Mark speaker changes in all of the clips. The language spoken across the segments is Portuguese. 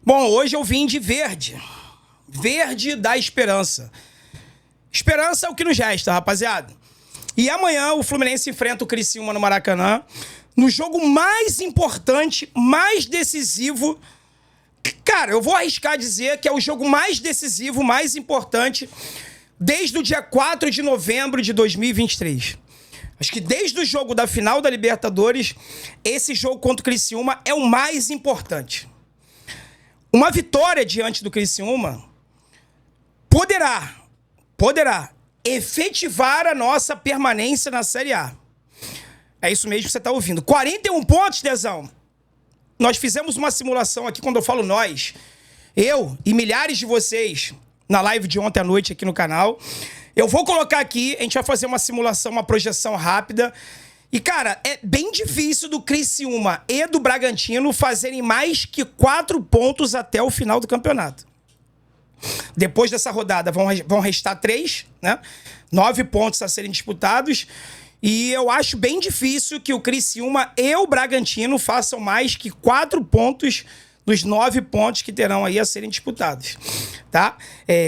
Speaker 1: Bom, hoje eu vim de verde. Verde da esperança. Esperança é o que nos resta, rapaziada. E amanhã o Fluminense enfrenta o Criciúma no Maracanã, no jogo mais importante, mais decisivo. Cara, eu vou arriscar dizer que é o jogo mais decisivo, mais importante, desde o dia 4 de novembro de 2023. Acho que desde o jogo da final da Libertadores, esse jogo contra o Criciúma é o mais importante. Uma vitória diante do Criciúma poderá efetivar a nossa permanência na Série A. É isso mesmo que você está ouvindo. 41 pontos, Dezão. Nós fizemos uma simulação aqui, quando eu falo nós, eu e milhares de vocês, na live de ontem à noite aqui no canal. Eu vou colocar aqui, a gente vai fazer uma simulação, uma projeção rápida. E, cara, é bem difícil do Criciúma e do Bragantino fazerem mais que 4 pontos até o final do campeonato. Depois dessa rodada vão restar 3, né? 9 pontos a serem disputados. E eu acho bem difícil que o Criciúma e o Bragantino façam mais que 4 pontos dos 9 pontos que terão aí a serem disputados, tá?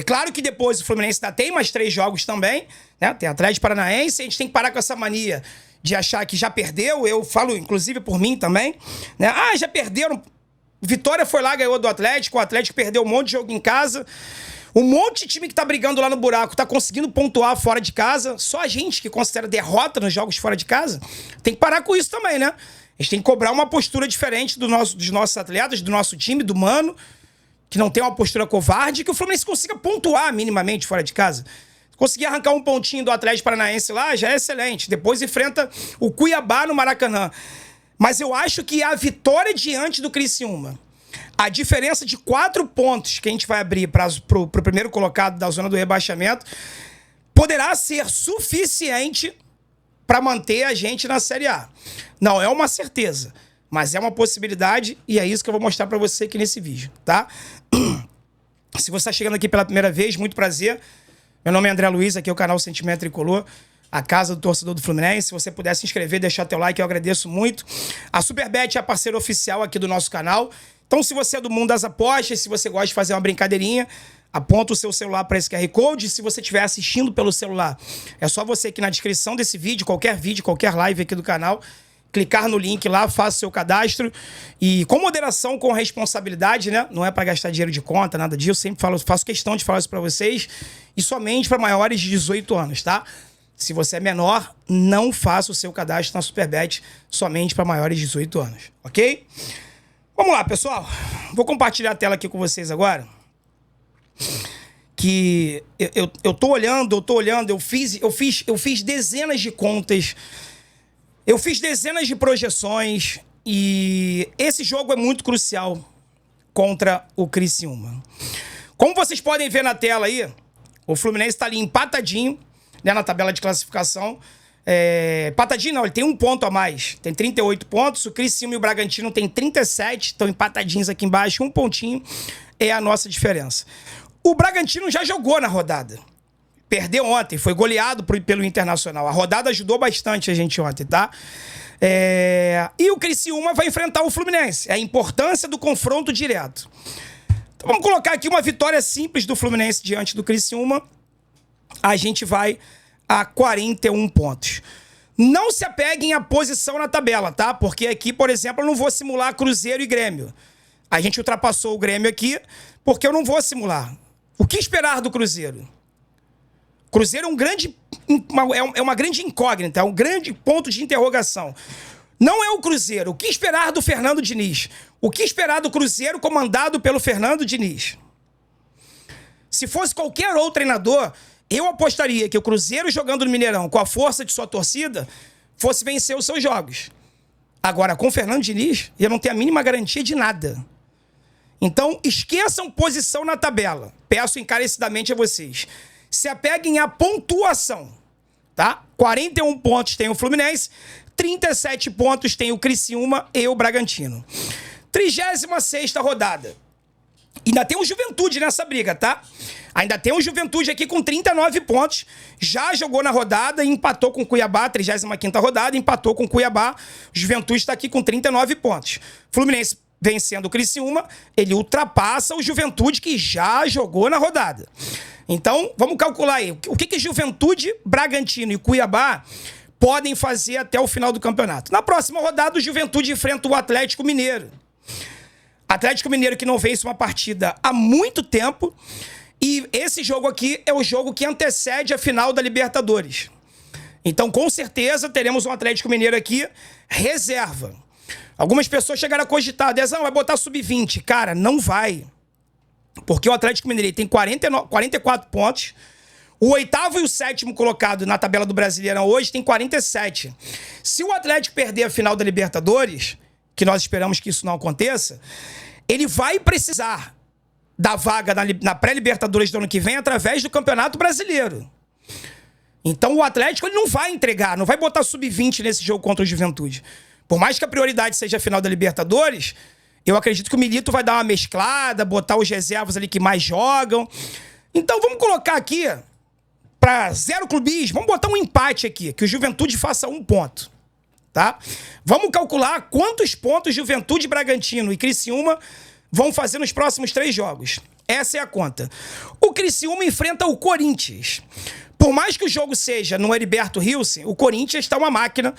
Speaker 1: Claro que depois o Fluminense ainda tem mais 3 jogos também, né? Tem Atlético Paranaense, a gente tem que parar com essa mania de achar que já perdeu. Eu falo, inclusive, por mim também, né? Ah, já perderam. Vitória foi lá, ganhou do Atlético, o Atlético perdeu um monte de jogo em casa. Um monte de time que tá brigando lá no buraco tá conseguindo pontuar fora de casa. Só a gente que considera derrota nos jogos fora de casa tem que parar com isso também, né? A gente tem que cobrar uma postura diferente dos nossos atletas, do nosso time, do Mano, que não tem uma postura covarde, que o Fluminense consiga pontuar minimamente fora de casa. Conseguir arrancar um pontinho do Atlético Paranaense lá já é excelente. Depois enfrenta o Cuiabá no Maracanã. Mas eu acho que a vitória diante do Criciúma, a diferença de 4 pontos que a gente vai abrir pro primeiro colocado da zona do rebaixamento, poderá ser suficiente para manter a gente na Série A. Não é uma certeza, mas é uma possibilidade, e é isso que eu vou mostrar para você aqui nesse vídeo, tá? Se você está chegando aqui pela primeira vez, muito prazer. Meu nome é André Luiz, aqui é o canal Sentimento Tricolor, a casa do torcedor do Fluminense. Se você puder se inscrever, deixar teu like, eu agradeço muito. A Superbet é a parceira oficial aqui do nosso canal. Então, se você é do mundo das apostas, se você gosta de fazer uma brincadeirinha, aponta o seu celular para esse QR Code. Se você estiver assistindo pelo celular, é só você aqui na descrição desse vídeo, qualquer live aqui do canal, clicar no link lá, faça o seu cadastro. E com moderação, com responsabilidade, né? Não é para gastar dinheiro de conta, nada disso. Eu sempre faço questão de falar isso para vocês. E somente para maiores de 18 anos, tá? Se você é menor, não faça o seu cadastro na Superbet, somente para maiores de 18 anos, ok? Vamos lá, pessoal. Vou compartilhar a tela aqui com vocês agora. Que eu tô olhando, eu fiz dezenas de contas, eu fiz dezenas de projeções, e esse jogo é muito crucial contra o Criciúma. Como vocês podem ver na tela aí, o Fluminense está ali empatadinho, né, na tabela de classificação. Empatadinho não, ele tem 1 ponto a mais, tem 38 pontos. O Criciúma e o Bragantino tem 37, estão empatadinhos aqui embaixo. 1 pontinho é a nossa diferença. O Bragantino já jogou na rodada, perdeu ontem, foi goleado pelo Internacional. A rodada ajudou bastante a gente ontem, tá? E o Criciúma vai enfrentar o Fluminense. É a importância do confronto direto. Então vamos colocar aqui uma vitória simples do Fluminense diante do Criciúma. A gente vai a 41 pontos. Não se apeguem à posição na tabela, tá? Porque aqui, por exemplo, eu não vou simular Cruzeiro e Grêmio. A gente ultrapassou o Grêmio aqui porque eu não vou simular. O que esperar do Cruzeiro? Cruzeiro é uma grande incógnita, é um grande ponto de interrogação. Não é o Cruzeiro. O que esperar do Fernando Diniz? O que esperar do Cruzeiro comandado pelo Fernando Diniz? Se fosse qualquer outro treinador, eu apostaria que o Cruzeiro, jogando no Mineirão com a força de sua torcida, fosse vencer os seus jogos. Agora, com o Fernando Diniz, eu não tenho a mínima garantia de nada. Então, esqueçam posição na tabela. Peço encarecidamente a vocês. Se apeguem à pontuação, tá? 41 pontos tem o Fluminense, 37 pontos tem o Criciúma e o Bragantino. 36ª rodada. Ainda tem o Juventude nessa briga, tá? Ainda tem o Juventude aqui com 39 pontos. Já jogou na rodada e empatou com o Cuiabá. 35ª rodada, empatou com o Cuiabá. O Juventude está aqui com 39 pontos. Fluminense vencendo o Criciúma, ele ultrapassa o Juventude, que já jogou na rodada. Então, vamos calcular aí. O que Juventude, Bragantino e Cuiabá podem fazer até o final do campeonato? Na próxima rodada, o Juventude enfrenta o Atlético Mineiro. Atlético Mineiro que não vence uma partida há muito tempo. E esse jogo aqui é o jogo que antecede a final da Libertadores. Então, com certeza, teremos um Atlético Mineiro aqui reserva. Algumas pessoas chegaram a cogitar, Dezão, vai botar sub-20. Cara, não vai. Porque o Atlético Mineiro tem 44 pontos. O oitavo e o sétimo colocado na tabela do Brasileirão hoje tem 47. Se o Atlético perder a final da Libertadores, que nós esperamos que isso não aconteça, ele vai precisar da vaga na pré-Libertadores do ano que vem através do Campeonato Brasileiro. Então o Atlético ele não vai entregar, não vai botar sub-20 nesse jogo contra o Juventude. Por mais que a prioridade seja a final da Libertadores, eu acredito que o Milito vai dar uma mesclada, botar os reservas ali que mais jogam. Então vamos colocar aqui, para zero clubismo, vamos botar um empate aqui, que o Juventude faça 1 ponto. Tá? Vamos calcular quantos pontos Juventude, Bragantino e Criciúma vão fazer nos próximos 3 jogos. Essa é a conta. O Criciúma enfrenta o Corinthians. Por mais que o jogo seja no Heriberto Hilsen, o Corinthians está uma máquina.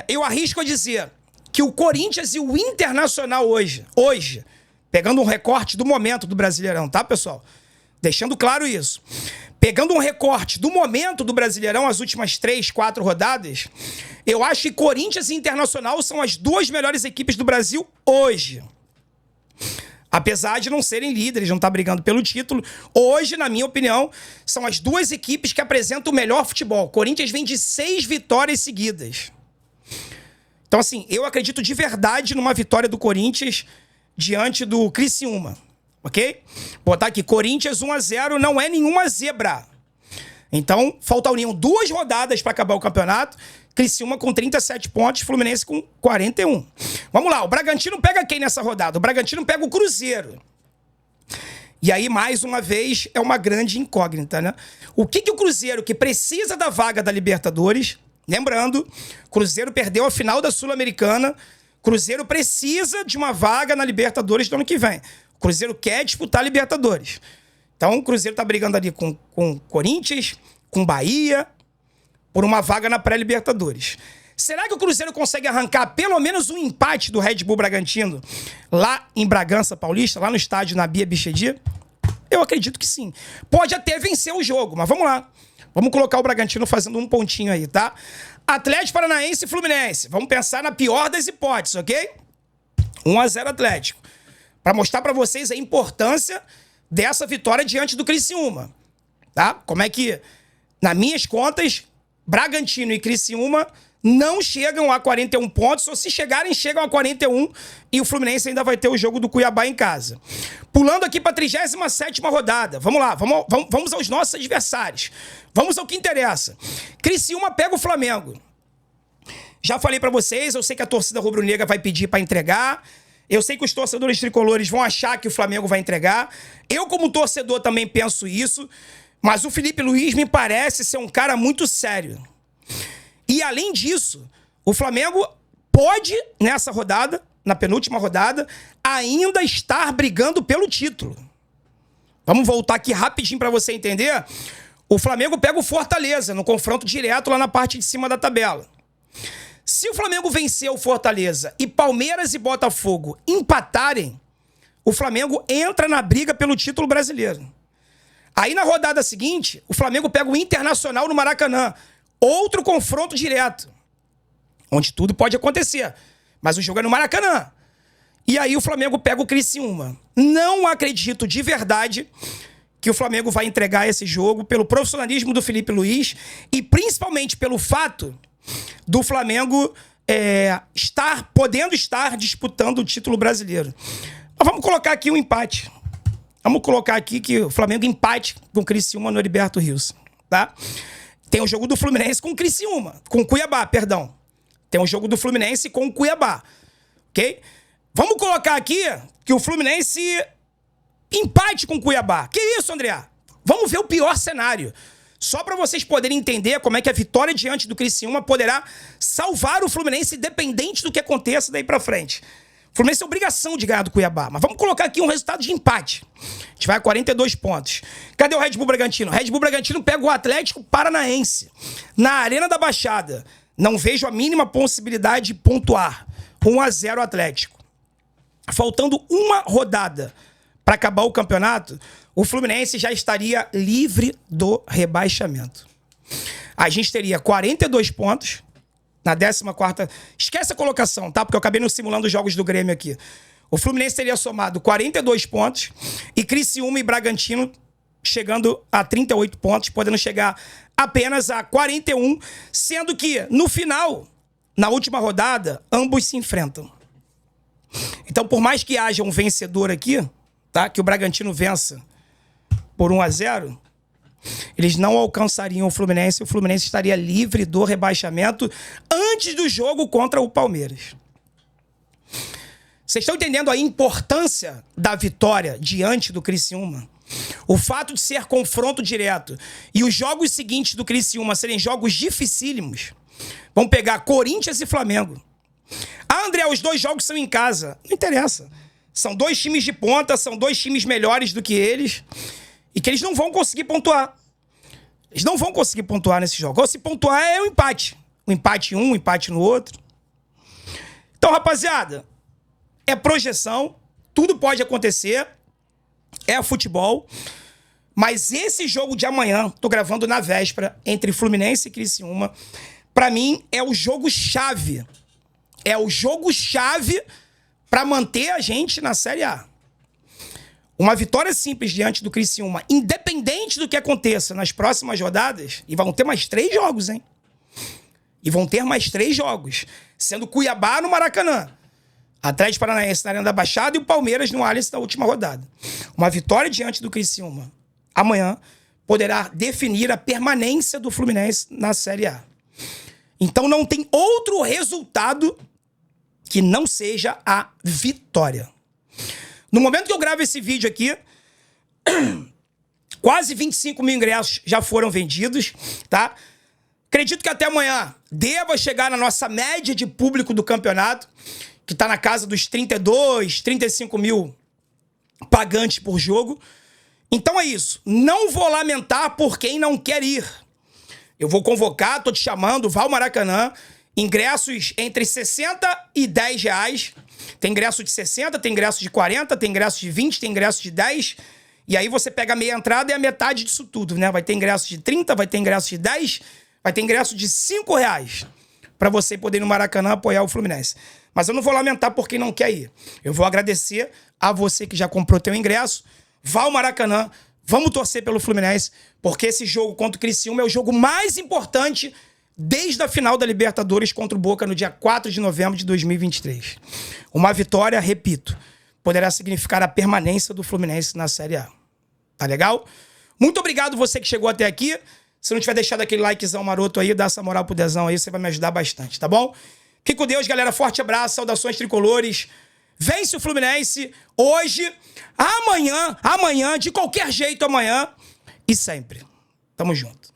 Speaker 1: Eu arrisco a dizer que o Corinthians e o Internacional hoje, pegando um recorte do momento do Brasileirão, tá, pessoal? Deixando claro isso. Pegando um recorte do momento do Brasileirão, as últimas 3, 4 rodadas, eu acho que Corinthians e Internacional são as 2 melhores equipes do Brasil hoje. Apesar de não serem líderes, não estar brigando pelo título, hoje, na minha opinião, são as 2 equipes que apresentam o melhor futebol. O Corinthians vem de 6 vitórias seguidas. Então, assim, eu acredito de verdade numa vitória do Corinthians diante do Criciúma, ok? Botar aqui, Corinthians 1-0 não é nenhuma zebra. Então, faltariam 2 rodadas para acabar o campeonato. Criciúma com 37 pontos, Fluminense com 41. Vamos lá, o Bragantino pega quem nessa rodada? O Bragantino pega o Cruzeiro. E aí, mais uma vez, é uma grande incógnita, né? O que o Cruzeiro, que precisa da vaga da Libertadores... Lembrando, Cruzeiro perdeu a final da Sul-Americana. Cruzeiro precisa de uma vaga na Libertadores do ano que vem. O Cruzeiro quer disputar a Libertadores. Então, o Cruzeiro tá brigando ali com Corinthians, com Bahia, por uma vaga na pré-Libertadores. Será que o Cruzeiro consegue arrancar pelo menos um empate do Red Bull Bragantino lá em Bragança Paulista, lá no estádio Nabia Bichedi? Eu acredito que sim. Pode até vencer o jogo, mas vamos lá. Vamos colocar o Bragantino fazendo um pontinho aí, tá? Atlético Paranaense e Fluminense. Vamos pensar na pior das hipóteses, ok? 1-0 Atlético. Para mostrar para vocês a importância dessa vitória diante do Criciúma, tá? Como é que, nas minhas contas, Bragantino e Criciúma não chegam a 41 pontos, ou se chegarem, chegam a 41, e o Fluminense ainda vai ter o jogo do Cuiabá em casa. Pulando aqui para a 37ª rodada. Vamos lá, vamos aos nossos adversários. Vamos ao que interessa. Criciúma pega o Flamengo. Já falei para vocês, eu sei que a torcida rubro-negra vai pedir para entregar. Eu sei que os torcedores tricolores vão achar que o Flamengo vai entregar. Eu, como torcedor, também penso isso. Mas o Felipe Luiz me parece ser um cara muito sério. E, além disso, o Flamengo pode, nessa rodada, na penúltima rodada, ainda estar brigando pelo título. Vamos voltar aqui rapidinho para você entender. O Flamengo pega o Fortaleza no confronto direto lá na parte de cima da tabela. Se o Flamengo vencer o Fortaleza e Palmeiras e Botafogo empatarem, o Flamengo entra na briga pelo título brasileiro. Aí, na rodada seguinte, o Flamengo pega o Internacional no Maracanã. Outro confronto direto, onde tudo pode acontecer. Mas o jogo é no Maracanã. E aí o Flamengo pega o Criciúma. Não acredito de verdade que o Flamengo vai entregar esse jogo pelo profissionalismo do Felipe Luiz e principalmente pelo fato do Flamengo podendo estar disputando o título brasileiro. Mas vamos colocar aqui um empate. Vamos colocar aqui que o Flamengo empate com o Criciúma no Heriberto Hilsen, tá? Tem o jogo do Fluminense com o Criciúma, com o Cuiabá, perdão. Tem o jogo do Fluminense com o Cuiabá, ok? Vamos colocar aqui que o Fluminense empate com o Cuiabá. Que isso, André? Vamos ver o pior cenário. Só para vocês poderem entender como é que a vitória diante do Criciúma poderá salvar o Fluminense independente do que aconteça daí para frente. O Fluminense tem obrigação de ganhar do Cuiabá. Mas vamos colocar aqui um resultado de empate. A gente vai a 42 pontos. Cadê o Red Bull Bragantino? O Red Bull Bragantino pega o Atlético Paranaense na Arena da Baixada. Não vejo a mínima possibilidade de pontuar. 1-0 Atlético. Faltando uma rodada para acabar o campeonato, o Fluminense já estaria livre do rebaixamento. A gente teria 42 pontos na 14ª... Esquece a colocação, tá? Porque eu acabei não simulando os jogos do Grêmio aqui. O Fluminense teria somado 42 pontos e Criciúma e Bragantino chegando a 38 pontos, podendo chegar apenas a 41, sendo que, no final, na última rodada, ambos se enfrentam. Então, por mais que haja um vencedor aqui, tá? Que o Bragantino vença por 1-0, eles não alcançariam o Fluminense estaria livre do rebaixamento antes do jogo contra o Palmeiras. Vocês estão entendendo a importância da vitória diante do Criciúma? O fato de ser confronto direto e os jogos seguintes do Criciúma serem jogos dificílimos. Vamos pegar Corinthians e Flamengo. Ah, André, os dois jogos são em casa. Não interessa. São dois times de ponta, são dois times melhores do que eles e que eles não vão conseguir pontuar. Eles não vão conseguir pontuar nesse jogo. Ou se pontuar é um empate. Um empate em um empate no outro. Então, rapaziada, é projeção. Tudo pode acontecer. É futebol. Mas esse jogo de amanhã, tô gravando na véspera, entre Fluminense e Criciúma, pra mim é o jogo-chave. É o jogo-chave pra manter a gente na Série A. Uma vitória simples diante do Criciúma, independente do que aconteça nas próximas rodadas, e vão ter mais 3 jogos, hein? E vão ter mais 3 jogos, sendo Cuiabá no Maracanã, Atlético Paranaense na Arena da Baixada e o Palmeiras no Allianz na última rodada. Uma vitória diante do Criciúma amanhã poderá definir a permanência do Fluminense na Série A. Então não tem outro resultado que não seja a vitória. No momento que eu gravo esse vídeo aqui, quase 25 mil ingressos já foram vendidos, tá? Acredito que até amanhã deva chegar na nossa média de público do campeonato, que tá na casa dos 32, 35 mil pagantes por jogo. Então é isso. Não vou lamentar por quem não quer ir. Eu vou convocar, tô te chamando, vá ao Maracanã. Ingressos entre 60 e 10 reais. Tem ingresso de 60, tem ingresso de 40, tem ingresso de 20, tem ingresso de 10. E aí você pega a meia entrada e a metade disso tudo, né? Vai ter ingresso de 30, vai ter ingresso de 10, vai ter ingresso de 5 reais pra você poder ir no Maracanã apoiar o Fluminense. Mas eu não vou lamentar por quem não quer ir. Eu vou agradecer a você que já comprou teu ingresso. Vá ao Maracanã, vamos torcer pelo Fluminense, porque esse jogo contra o Criciúma é o jogo mais importante desde a final da Libertadores contra o Boca no dia 4 de novembro de 2023. Uma vitória, repito, poderá significar a permanência do Fluminense na Série A. Tá legal? Muito obrigado você que chegou até aqui. Se não tiver deixado aquele likezão maroto aí, dá essa moral pro Dezão aí, você vai me ajudar bastante, tá bom? Fique com Deus, galera. Forte abraço, saudações tricolores. Vence o Fluminense hoje, amanhã, de qualquer jeito amanhã e sempre. Tamo junto.